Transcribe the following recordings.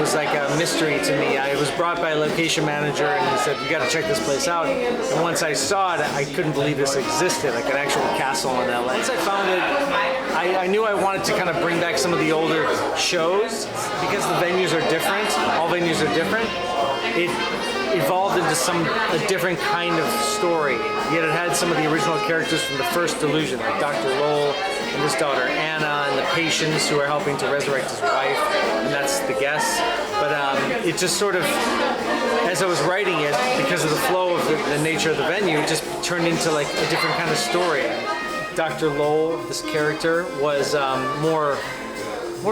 was like a mystery to me. I was brought by a location manager and he said, you got to check this place out. And once I saw it, I couldn't believe this existed, like an actual castle in LA. Once I found it, I knew I wanted to kind of bring back some of the older shows because the venues are different. All venues are different. It evolved into a different kind of story. Yet it had some of the original characters from the first Delusion, like Dr. Lowell and his daughter Anna, and the patients who are helping to resurrect his wife, and that's the guests. But it just sort of, as I was writing it, because of the flow of the nature of the venue, it just turned into like a different kind of story. Dr. Lowell, this character, was more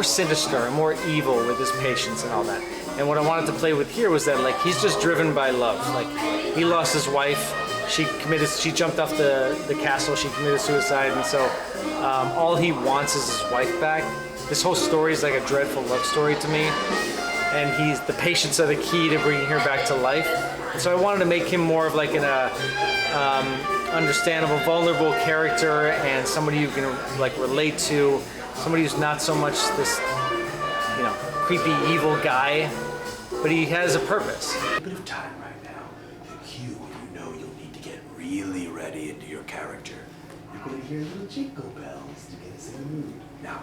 sinister and more evil with his patients and all that. And what I wanted to play with here was that like he's just driven by love. Like he lost his wife, she jumped off the castle, she committed suicide, and so all he wants is his wife back. This whole story is like a dreadful love story to me, and the patients are the key to bringing her back to life. And so I wanted to make him more of like an understandable, vulnerable character, and somebody you can like relate to, somebody who's not so much this, you know, creepy evil guy, but he has a purpose. A bit of time right now. Cue when you know you'll need to get really ready into your character. You're going to hear little jingle bells to get us in the mood. Now,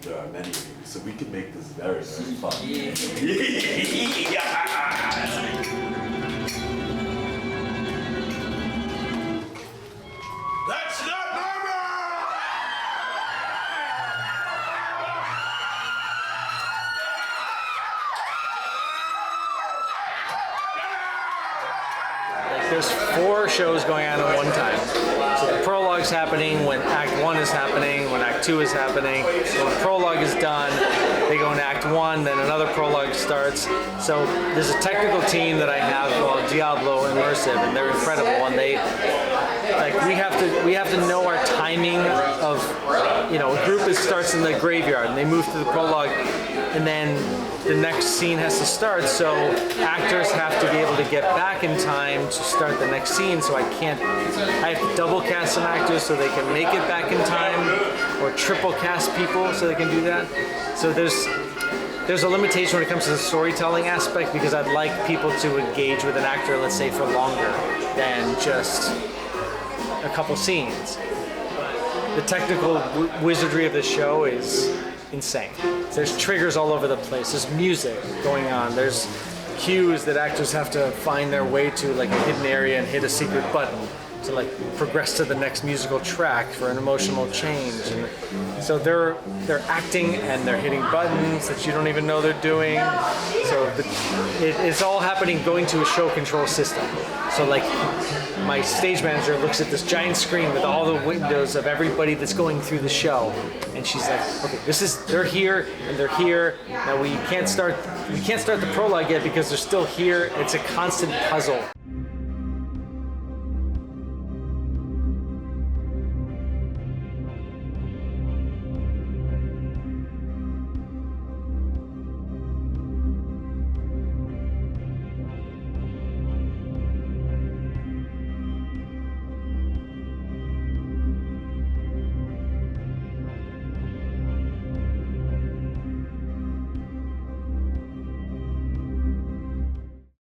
there are many of you, so we can make this very, very fun. That's not normal! There's 4 shows going on at one time. So the prologue's happening when Act 1 is happening, when Act 2 is happening. So when the prologue is done, they go into Act 1, then another prologue starts. So there's a technical team that I have called Diablo Immersive, and they're incredible. And they, like, we have to know our timing of, you know, a group starts in the graveyard and they move to the prologue, and then the next scene has to start, so actors have to be able to get back in time to start the next scene. So I have to double cast some actors so they can make it back in time, or triple cast people so they can do that. So there's a limitation when it comes to the storytelling aspect, because I'd like people to engage with an actor, let's say, for longer than just a couple scenes. The technical wizardry of the show is insane. There's triggers all over the place. There's music going on. There's cues that actors have to find their way to, like a hidden area, and hit a secret button to like progress to the next musical track for an emotional change. And so they're acting and they're hitting buttons that you don't even know they're doing. So it's all happening going to a show control system. So like my stage manager looks at this giant screen with all the windows of everybody that's going through the show, and she's like, okay, they're here and they're here. Now we can't start the prologue yet because they're still here. It's a constant puzzle.